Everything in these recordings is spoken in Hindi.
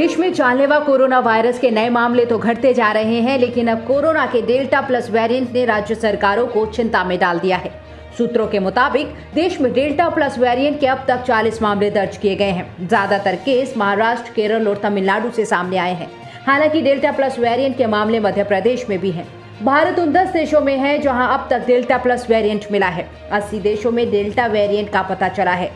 देश में जानलेवा कोरोना वायरस के नए मामले तो घटते जा रहे हैं, लेकिन अब कोरोना के डेल्टा प्लस वेरिएंट ने राज्य सरकारों को चिंता में डाल दिया है। सूत्रों के मुताबिक देश में डेल्टा प्लस वेरिएंट के अब तक 40 मामले दर्ज किए गए हैं। ज्यादातर केस महाराष्ट्र, केरल और तमिलनाडु से सामने आए हैं। हालांकि डेल्टा प्लस वेरिएंट के मामले मध्य प्रदेश में भी हैं। भारत उन 10 देशों में है जहां अब तक डेल्टा प्लस वेरिएंट मिला है। 80 देशों में डेल्टा वेरिएंट का पता चला है।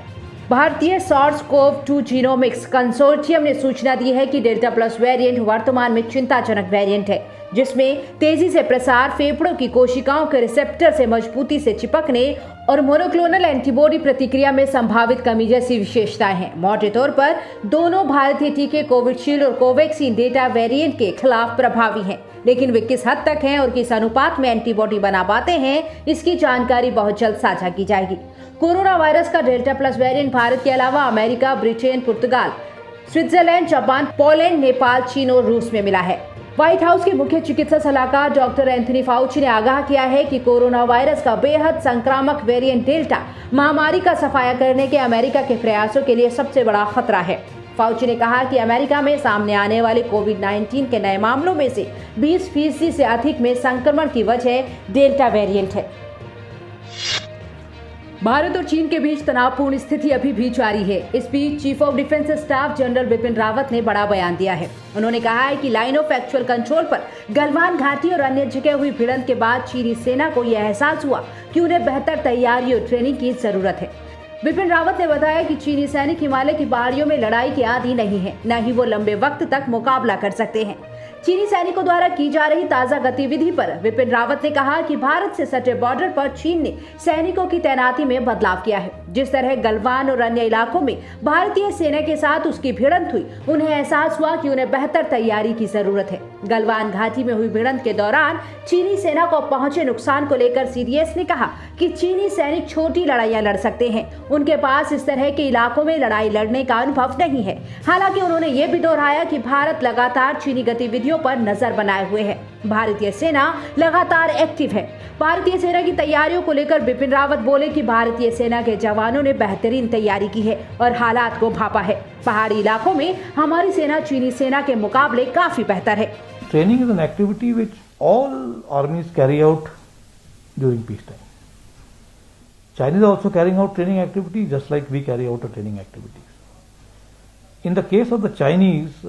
भारतीय SARS-CoV-2 जीनोमिक्स कंसोर्टियम ने सूचना दी है कि डेल्टा प्लस वेरिएंट वर्तमान में चिंताजनक वेरिएंट है, जिसमें तेजी से प्रसार, फेफड़ों की कोशिकाओं के रिसेप्टर से मजबूती से चिपकने और मोनोक्लोनल एंटीबॉडी प्रतिक्रिया में संभावित कमी जैसी विशेषताएं हैं। मोटे तौर पर दोनों भारतीय टीके कोविशील्ड और कोवैक्सीन डेल्टा वेरिएंट के खिलाफ प्रभावी हैं, लेकिन वे किस हद तक हैं और किस अनुपात में एंटीबॉडी बना पाते हैं, इसकी जानकारी बहुत जल्द साझा की जाएगी। कोरोना वायरस का डेल्टा प्लस वेरिएंट भारत के अलावा अमेरिका, ब्रिटेन, पुर्तगाल, स्विट्जरलैंड, जापान, पोलैंड, नेपाल, चीन और रूस में मिला है। व्हाइट हाउस के मुख्य चिकित्सा सलाहकार डॉक्टर एंथनी फाउची ने आगाह किया है कि कोरोना वायरस का बेहद संक्रामक वेरिएंट डेल्टा महामारी का सफाया करने के अमेरिका के प्रयासों के लिए सबसे बड़ा खतरा है। फाउची ने कहा कि अमेरिका में सामने आने वाले कोविड-19 के नए मामलों में से 20% से अधिक में संक्रमण की वजह डेल्टा वेरिएंट है। भारत और चीन के बीच तनावपूर्ण स्थिति अभी भी जारी है। इस बीच chief of defence staff general Bipin Rawat ने बड़ा बयान दिया है। उन्होंने कहा है कि लाइन ऑफ एक्चुअल कंट्रोल पर गलवान घाटी और अन्य जगह हुई भिड़ंत के बाद चीनी सेना को यह एहसास हुआ कि उन्हें बेहतर तैयारी और ट्रेनिंग की जरूरत है। बिपिन रावत ने बताया कि चीनी सैनिक हिमालय की पहाड़ियों में लड़ाई के आदी नहीं है, न ही वो लंबे वक्त तक मुकाबला कर सकते हैं। चीनी सैनिकों द्वारा की जा रही ताजा गतिविधि पर विपिन रावत ने कहा कि भारत से सटे बॉर्डर पर चीन ने सैनिकों की तैनाती में बदलाव किया है। जिस तरह गलवान और अन्य इलाकों में भारतीय सेना के साथ उसकी भिड़ंत हुई, उन्हें एहसास हुआ कि उन्हें बेहतर तैयारी की जरूरत है। गलवान घाटी में हुई भिड़ंत के दौरान चीनी सेना को पहुंचे नुकसान को लेकर सीडीएस ने कहा कि चीनी सैनिक छोटी लड़ाइयां लड़ सकते हैं, उनके पास इस तरह के इलाकों में लड़ाई लड़ने का अनुभव नहीं है। हालांकि उन्होंने ये भी दोहराया कि भारत लगातार चीनी गतिविधियों पर नजर बनाए हुए है। भारतीय सेना लगातार एक्टिव है। भारतीय सेना की तैयारियों को लेकर बिपिन रावत बोले कि भारतीय सेना के जवानों ने बेहतरीन तैयारी की है और हालात को भापा है। पहाड़ी इलाकों में हमारी सेना चीनी सेना के मुकाबले काफी बेहतर है। Training is an activity which all आर्मीज carry out during peace time. Chinese are also carrying out training activities just like we carry out a training activities. In the case of the Chinese,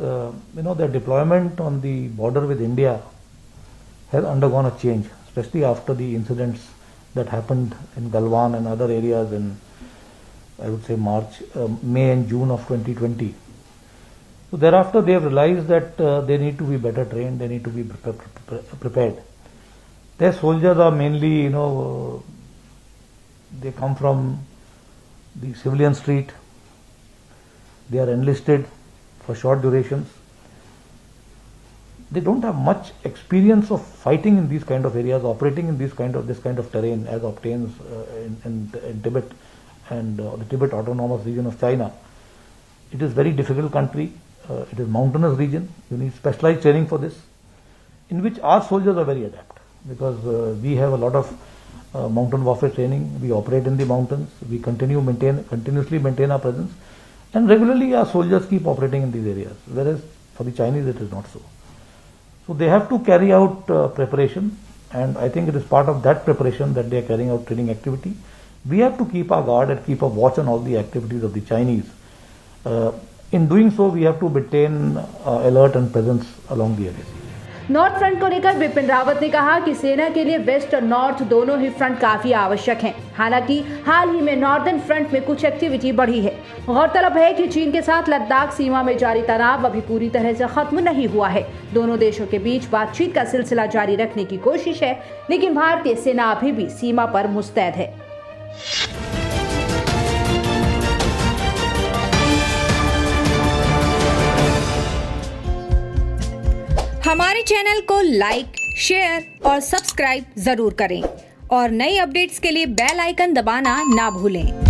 their deployment on the border with India has undergone a change, especially after the incidents that happened in Galwan and other areas in, I would say, May and June of 2020. So thereafter they have realized that they need to be better trained, they need to be prepared. Their soldiers are mainly, they come from the civilian street. They are enlisted for short durations. They don't have much experience of fighting in these kind of areas, operating in this kind of terrain as obtains in Tibet and the Tibet Autonomous Region of China. It is very difficult country. It is mountainous region. You need specialized training for this, in which our soldiers are very adept because we have a lot of mountain warfare training. We operate in the mountains. We continuously maintain our presence, and regularly our soldiers keep operating in these areas. Whereas for the Chinese it is not so. So they have to carry out preparation, and I think it is part of that preparation that they are carrying out training activity. We have to keep our guard and keep a watch on all the activities of the Chinese. In doing so, we have to maintain alert and presence along the area. North front को लेकर बिपिन रावत ने कहा कि सेना के लिए वेस्ट और नॉर्थ दोनों ही फ्रंट काफी आवश्यक हैं। हालांकि हाल ही में नॉर्दर्न फ्रंट में कुछ एक्टिविटी बढ़ी है। गौरतलब है कि चीन के साथ लद्दाख सीमा में जारी तनाव अभी पूरी तरह से खत्म नहीं हुआ है। दोनों देशों के बीच बातचीत का सिलसिला जारी रखने की कोशिश है, लेकिन भारतीय सेना अभी भी सीमा पर मुस्तैद है। हमारे चैनल को लाइक, शेयर और सब्सक्राइब जरूर करें और नई अपडेट्स के लिए बेल आइकन दबाना ना भूलें।